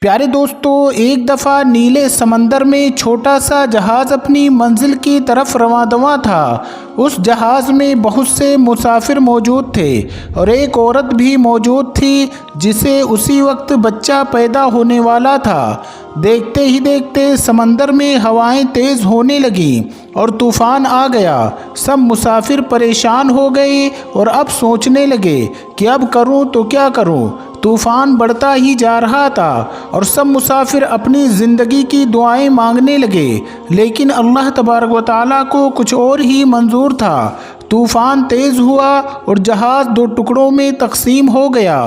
پیارے دوستو، ایک دفعہ نیلے سمندر میں چھوٹا سا جہاز اپنی منزل کی طرف رواں دواں تھا۔ اس جہاز میں بہت سے مسافر موجود تھے اور ایک عورت بھی موجود تھی جسے اسی وقت بچہ پیدا ہونے والا تھا۔ دیکھتے ہی دیکھتے سمندر میں ہوائیں تیز ہونے لگیں اور طوفان آ گیا۔ سب مسافر پریشان ہو گئے اور اب سوچنے لگے کہ اب کروں تو کیا کروں۔ طوفان بڑھتا ہی جا رہا تھا اور سب مسافر اپنی زندگی کی دعائیں مانگنے لگے، لیکن اللہ تبارک و تعالیٰ کو کچھ اور ہی منظور تھا۔ طوفان تیز ہوا اور جہاز دو ٹکڑوں میں تقسیم ہو گیا،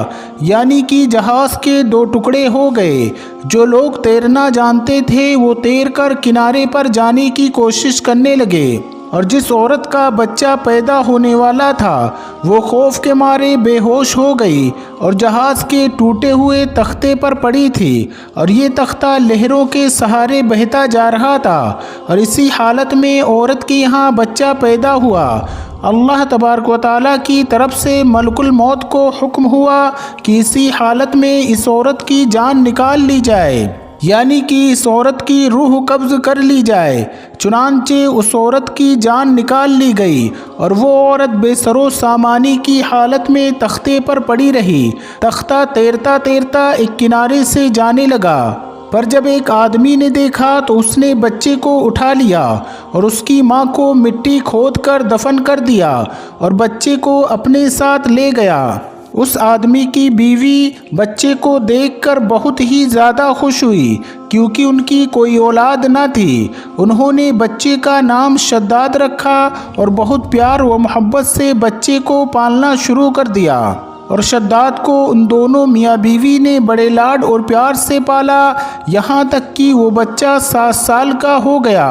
یعنی کہ جہاز کے دو ٹکڑے ہو گئے۔ جو لوگ تیرنا جانتے تھے وہ تیر کر کنارے پر جانے کی کوشش کرنے لگے، اور جس عورت کا بچہ پیدا ہونے والا تھا وہ خوف کے مارے بے ہوش ہو گئی اور جہاز کے ٹوٹے ہوئے تختے پر پڑی تھی، اور یہ تختہ لہروں کے سہارے بہتا جا رہا تھا، اور اسی حالت میں عورت کے یہاں بچہ پیدا ہوا۔ اللہ تبارک و تعالیٰ کی طرف سے ملک الموت کو حکم ہوا کہ اسی حالت میں اس عورت کی جان نکال لی جائے، یعنی کہ اس عورت کی روح قبض کر لی جائے۔ چنانچہ اس عورت کی جان نکال لی گئی اور وہ عورت بے سر و سامانی کی حالت میں تختے پر پڑی رہی۔ تختہ تیرتا تیرتا ایک کنارے سے جانے لگا، پر جب ایک آدمی نے دیکھا تو اس نے بچے کو اٹھا لیا اور اس کی ماں کو مٹی کھود کر دفن کر دیا اور بچے کو اپنے ساتھ لے گیا۔ اس آدمی کی بیوی بچے کو دیکھ کر بہت ہی زیادہ خوش ہوئی، کیونکہ ان کی کوئی اولاد نہ تھی۔ انہوں نے بچے کا نام شداد رکھا اور بہت پیار و محبت سے بچے کو پالنا شروع کر دیا، اور شداد کو ان دونوں میاں بیوی نے بڑے لاڈ اور پیار سے پالا، یہاں تک کہ وہ بچہ 7 سال کا ہو گیا۔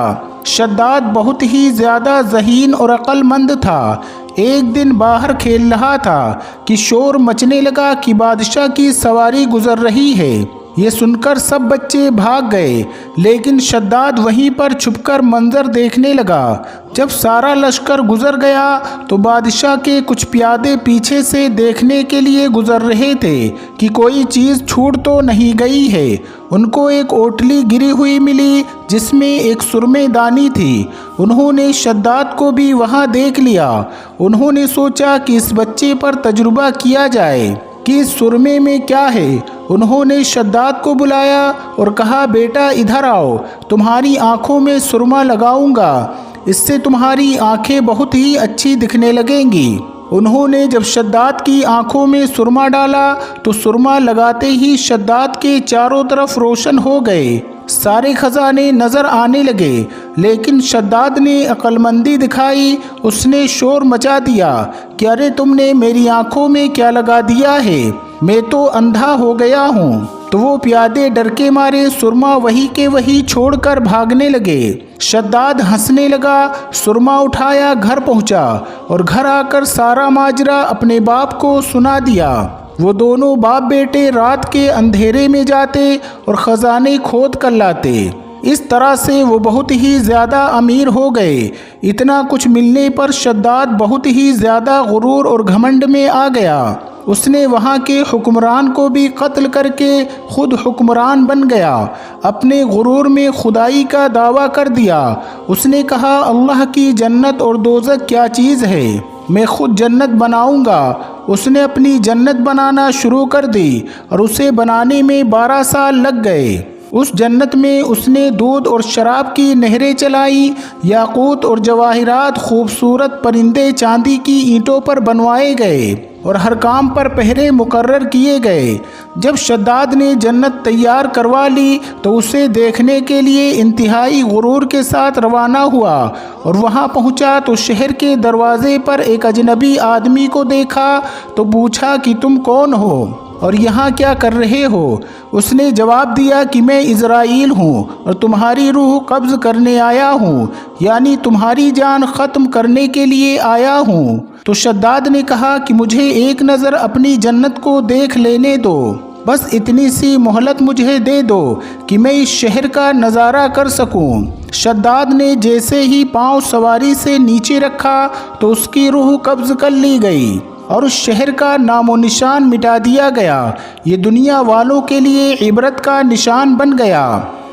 شداد بہت ہی زیادہ ذہین اور عقل مند تھا۔ ایک دن باہر کھیل رہا تھا کہ شور مچنے لگا کہ بادشاہ کی سواری گزر رہی ہے۔ یہ سن کر سب بچے بھاگ گئے، لیکن شداد وہیں پر چھپ کر منظر دیکھنے لگا۔ جب سارا لشکر گزر گیا تو بادشاہ کے کچھ پیادے پیچھے سے دیکھنے کے لیے گزر رہے تھے کہ کوئی چیز چھوٹ تو نہیں گئی ہے۔ ان کو ایک اوٹلی گری ہوئی ملی جس میں ایک سرمے دانی تھی۔ انہوں نے شداد کو بھی وہاں دیکھ لیا۔ انہوں نے سوچا کہ اس بچے پر تجربہ کیا جائے کہ اس سرمے میں کیا ہے۔ انہوں نے شداد کو بلایا اور کہا، بیٹا ادھر آؤ، تمہاری آنکھوں میں سرما لگاؤں گا، اس سے تمہاری آنکھیں بہت ہی اچھی دکھنے لگیں گی۔ انہوں نے جب شداد کی آنکھوں میں سرما ڈالا تو سرما لگاتے ہی شداد کے چاروں طرف روشن ہو گئے، سارے خزانے نظر آنے لگے۔ لیکن شداد نے عقل مندی دکھائی، اس نے شور مچا دیا کہ ارے تم نے میری آنکھوں میں کیا لگا دیا ہے، میں تو اندھا ہو گیا ہوں۔ تو وہ پیادے ڈر کے مارے سرما وہی کے وہی چھوڑ کر بھاگنے لگے۔ شداد ہنسنے لگا، سرما اٹھایا گھر پہنچا اور گھر آ کر سارا ماجرا اپنے باپ کو سنا دیا۔ وہ دونوں باپ بیٹے رات کے اندھیرے میں جاتے اور خزانے کھود کر لاتے۔ اس طرح سے وہ بہت ہی زیادہ امیر ہو گئے۔ اتنا کچھ ملنے پر شداد بہت ہی زیادہ غرور اور گھمنڈ میں آ گیا۔ اس نے وہاں کے حکمران کو بھی قتل کر کے خود حکمران بن گیا۔ اپنے غرور میں خدائی کا دعویٰ کر دیا۔ اس نے کہا، اللہ کی جنت اور دوزخ کیا چیز ہے، میں خود جنت بناؤں گا۔ اس نے اپنی جنت بنانا شروع کر دی اور اسے بنانے میں 12 سال لگ گئے۔ اس جنت میں اس نے دودھ اور شراب کی نہریں چلائیں، یاقوت اور جواہرات، خوبصورت پرندے چاندی کی اینٹوں پر بنوائے گئے اور ہر کام پر پہرے مقرر کیے گئے۔ جب شداد نے جنت تیار کروا لی تو اسے دیکھنے کے لیے انتہائی غرور کے ساتھ روانہ ہوا، اور وہاں پہنچا تو شہر کے دروازے پر ایک اجنبی آدمی کو دیکھا تو پوچھا کہ تم کون ہو اور یہاں کیا کر رہے ہو؟ اس نے جواب دیا کہ میں عزرائیل ہوں اور تمہاری روح قبض کرنے آیا ہوں، یعنی تمہاری جان ختم کرنے کے لیے آیا ہوں۔ تو شداد نے کہا کہ مجھے ایک نظر اپنی جنت کو دیکھ لینے دو، بس اتنی سی مہلت مجھے دے دو کہ میں اس شہر کا نظارہ کر سکوں۔ شداد نے جیسے ہی پاؤں سواری سے نیچے رکھا تو اس کی روح قبض کر لی گئی۔ اور اس شہر کا نام و نشان مٹا دیا گیا۔ یہ دنیا والوں کے لیے عبرت کا نشان بن گیا۔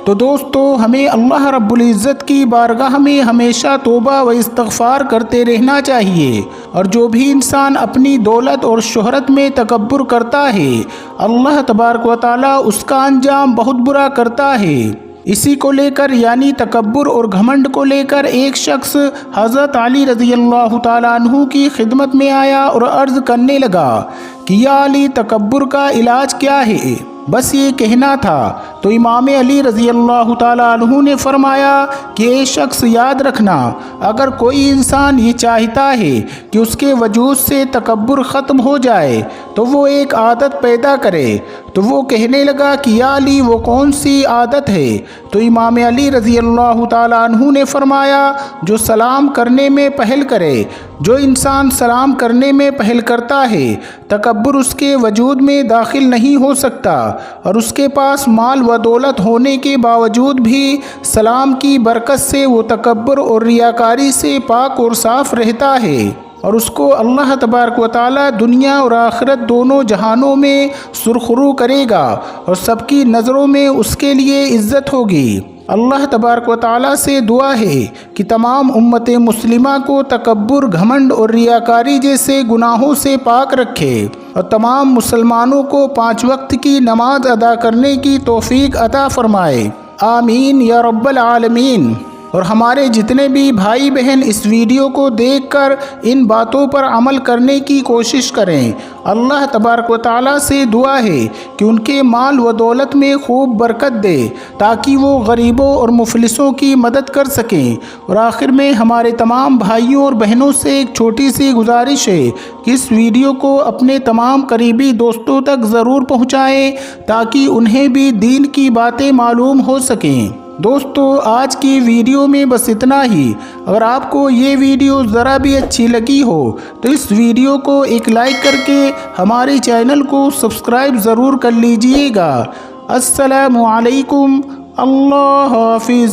تو دوستو، ہمیں اللہ رب العزت کی بارگاہ میں ہمیشہ توبہ و استغفار کرتے رہنا چاہیے، اور جو بھی انسان اپنی دولت اور شہرت میں تکبر کرتا ہے، اللہ تبارک و تعالیٰ اس کا انجام بہت برا کرتا ہے۔ اسی کو لے کر، یعنی تکبر اور گھمنڈ کو لے کر، ایک شخص حضرت علی رضی اللہ تعالیٰ عنہ کی خدمت میں آیا اور عرض کرنے لگا کہ یا علی، تکبر کا علاج کیا ہے؟ بس یہ کہنا تھا۔ تو امام علی رضی اللہ تعالیٰ عنہ نے فرمایا کہ اے شخص، یاد رکھنا، اگر کوئی انسان یہ چاہتا ہے کہ اس کے وجود سے تکبر ختم ہو جائے تو وہ ایک عادت پیدا کرے۔ تو وہ کہنے لگا کہ یا علی، وہ کون سی عادت ہے؟ تو امام علی رضی اللہ تعالیٰ عنہ نے فرمایا، جو سلام کرنے میں پہل کرے۔ جو انسان سلام کرنے میں پہل کرتا ہے، تکبر اس کے وجود میں داخل نہیں ہو سکتا، اور اس کے پاس مال و دولت ہونے کے باوجود بھی سلام کی برکت سے وہ تکبر اور ریاکاری سے پاک اور صاف رہتا ہے، اور اس کو اللہ تبارک و تعالیٰ دنیا اور آخرت دونوں جہانوں میں سرخرو کرے گا، اور سب کی نظروں میں اس کے لیے عزت ہوگی۔ اللہ تبارک و تعالیٰ سے دعا ہے کہ تمام امت مسلمہ کو تکبر، گھمنڈ اور ریاکاری جیسے گناہوں سے پاک رکھے، اور تمام مسلمانوں کو 5 وقت کی نماز ادا کرنے کی توفیق عطا فرمائے۔ آمین یا رب العالمین۔ اور ہمارے جتنے بھی بھائی بہن اس ویڈیو کو دیکھ کر ان باتوں پر عمل کرنے کی کوشش کریں، اللہ تبارک و تعالیٰ سے دعا ہے کہ ان کے مال و دولت میں خوب برکت دے، تاکہ وہ غریبوں اور مفلسوں کی مدد کر سکیں۔ اور آخر میں ہمارے تمام بھائیوں اور بہنوں سے ایک چھوٹی سی گزارش ہے کہ اس ویڈیو کو اپنے تمام قریبی دوستوں تک ضرور پہنچائیں، تاکہ انہیں بھی دین کی باتیں معلوم ہو سکیں۔ دوستو، آج کی ویڈیو میں بس اتنا ہی۔ اگر آپ کو یہ ویڈیو ذرا بھی اچھی لگی ہو تو اس ویڈیو کو ایک لائک کر کے ہمارے چینل کو سبسکرائب ضرور کر لیجئے گا۔ السلام علیکم، اللہ حافظ۔